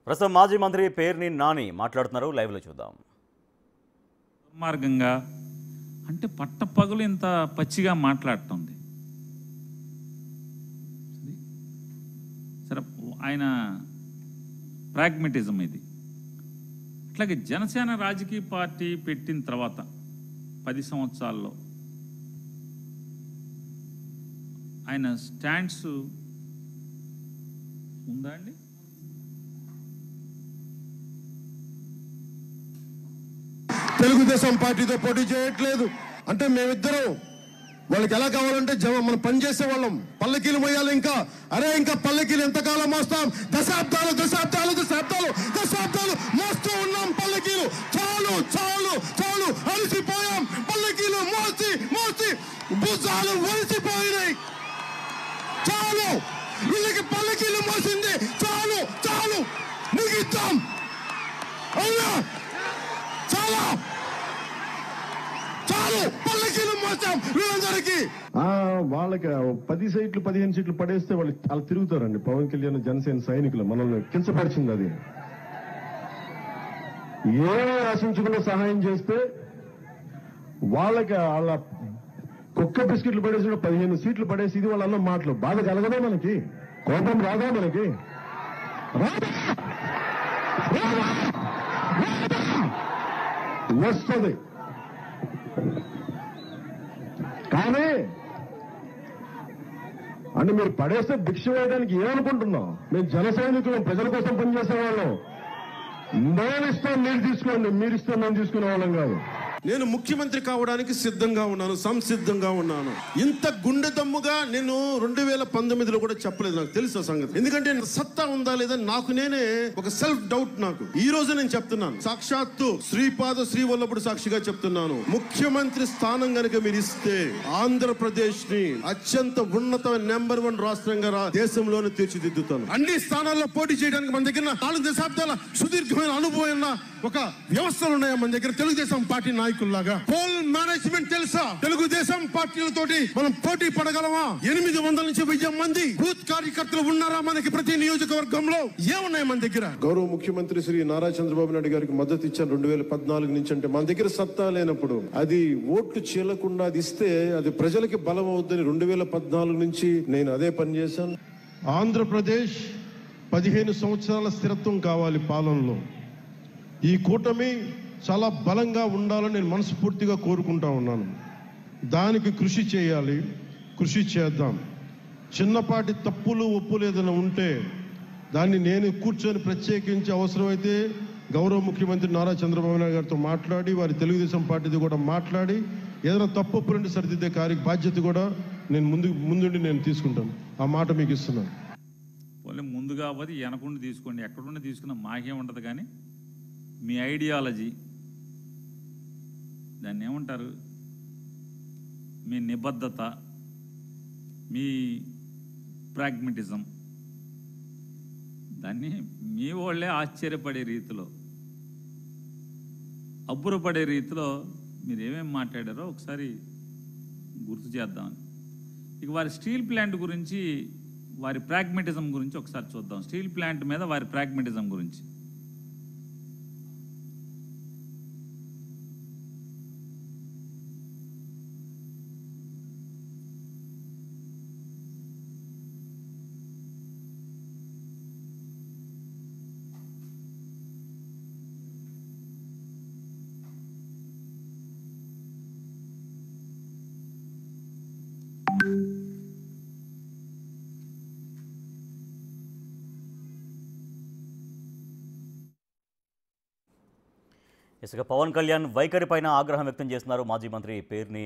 ప్రస్తుతం మాజీ మంత్రి పేర్ని నాని మాట్లాడుతున్నారు. లైవ్లో చూద్దాం. మార్గంగా అంటే పట్టపగలు ఇంత పచ్చిగా మాట్లాడుతుంది. సరే, ఆయన ప్రాగ్మెటిజం ఇది. అట్లాగే జనసేన రాజకీయ పార్టీ పెట్టిన తర్వాత 10 సంవత్సరాల్లో ఆయన స్టాండ్స్ ఉందా అండి? తెలుగుదేశం పార్టీతో పోటీ చేయట్లేదు అంటే మేమిద్దరం వాళ్ళకి ఎలా కావాలంటే మనం పనిచేసే వాళ్ళం. పల్లకీలు మోయాలి. ఇంకా పల్లకీలు ఎంతకాలం మోస్తాం? దశాబ్దాలు మోస్తూ ఉన్నాం పల్లకీలు. చాలు అలసిపోయాం. పల్లకీలు మోసి భుజాలు వలిసిపోయినాయి. చాలు, వీళ్ళకి పల్లకీలు మోసింది చాలు ముగిద్దాం. అవునా? చాలు పల్లకీలు మోసాం వీళ్ళందరికీ. వాళ్ళకి 10 సీట్లు 15 సీట్లు పడేస్తే వాళ్ళు చాలా తిరుగుతారండి. పవన్ కళ్యాణ్ జనసేన సైనికులు మనల్ని కించపరిచింది. అది ఏమీ ఆశించకుండా సహాయం చేస్తే వాళ్ళ కుక్క బిస్కెట్లు పడేసి 15 సీట్లు పడేసి ఇది వాళ్ళ అన్న మాటలు. బాధ కలగదా మనకి? కోపం రాదా మనకి? వస్తుంది. కానీ అంటే మీరు పడేస్తే భిక్ష వేయడానికి ఏమనుకుంటున్నాం? మేము జన సైనికులం, ప్రజల కోసం పనిచేసే వాళ్ళం. నేను ఇస్తాను, మీరు తీసుకోండి, మీరు ఇస్తే మేము తీసుకునే వాళ్ళం కాదు. నేను ముఖ్యమంత్రి కావడానికి సిద్ధంగా ఉన్నాను, సంసిద్ధంగా ఉన్నాను. ఇంత గుండె దమ్ముగా నేను 2019లో కూడా చెప్పలేదు. నాకు తెలుసు ఆ సంగతి. ఎందుకంటే సత్తా ఉందా లేదా నాకు నేనే ఒక సెల్ఫ్ డౌట్. నాకు ఈ రోజు నేను చెప్తున్నాను, సాక్షాత్తు శ్రీవల్లభుడు సాక్షిగా చెప్తున్నాను. ముఖ్యమంత్రి స్థానం గనుక మీరు ఇస్తే ఆంధ్రప్రదేశ్ ని అత్యంత ఉన్నత నెంబర్ 1 రాష్ట్రంగా దేశంలోనే తీర్చిదిద్దుతాను. అన్ని స్థానాల్లో పోటీ చేయడానికి మన దగ్గర 4 దశాబ్దాల సుదీర్ఘమైన అనుభవం ఒక వ్యవస్థలు ఉన్నాయి మన దగ్గర. తెలుగుదేశం పార్టీ నాయకుల్లాగా పోల్ మేనేజ్మెంట్ తెలుసా? తెలుగుదేశం పార్టీలతోటి మనం పోటీ పడగలమా? 800 నుంచి 1000 మంది బూత్ కార్యకర్తలు ఉన్నారా మనకి ప్రతి నియోజకవర్గంలో? ఏమున్నాయి మన దగ్గర? గౌరవ ముఖ్యమంత్రి శ్రీ నారా చంద్రబాబు నాయుడు గారికి మద్దతు ఇచ్చాను 2014 నుంచి. అంటే మన దగ్గర సత్తా లేనప్పుడు అది ఓట్లు చీలకుండా అది ఇస్తే అది ప్రజలకి బలం అవుద్దని 2014 నుంచి నేను అదే పని చేశాను. ఆంధ్రప్రదేశ్ 15 సంవత్సరాల స్థిరత్వం కావాలి పాలనలో. ఈ కూటమి చాలా బలంగా ఉండాలని నేను మనస్ఫూర్తిగా కోరుకుంటా ఉన్నాను. దానికి కృషి చేయాలి, కృషి చేద్దాం. చిన్నపాటి తప్పులు ఒప్పులు ఏదైనా ఉంటే దాన్ని నేను కూర్చొని ప్రత్యేకించి అవసరమైతే గౌరవ ముఖ్యమంత్రి నారా చంద్రబాబు నాయుడు గారితో మాట్లాడి వారి తెలుగుదేశం పార్టీతో కూడా మాట్లాడి ఏదైనా తప్పు ఒప్పులుంటే సరిదిద్దే బాధ్యత కూడా నేను ముందుండి నేను తీసుకుంటాను. ఆ మాట మీకు ఇస్తున్నాను. వాళ్ళు ముందుగా పోతే వెనకుండా తీసుకోండి, ఎక్కడుండి తీసుకున్న మాకేం ఉండదు. కానీ మీ ఐడియాలజీ, దాన్ని ఏమంటారు, మీ నిబద్ధత, మీ ప్రాగ్మెటిజం, దాన్ని మీ వాళ్ళే ఆశ్చర్యపడే రీతిలో, అబ్బురపడే రీతిలో మీరు ఏమేమి మాట్లాడారో ఒకసారి గుర్తు చేద్దామని. ఇక వారి స్టీల్ ప్లాంట్ గురించి, వారి ప్రాగ్మెటిజం గురించి ఒకసారి చూద్దాం. స్టీల్ ప్లాంట్ మీద వారి ప్రాగ్మెటిజం గురించి. ఇసుక పవన్ కళ్యాణ్ వైఖరిపైన ఆగ్రహం వ్యక్తం చేస్తున్నారు మాజీ మంత్రి పేర్ని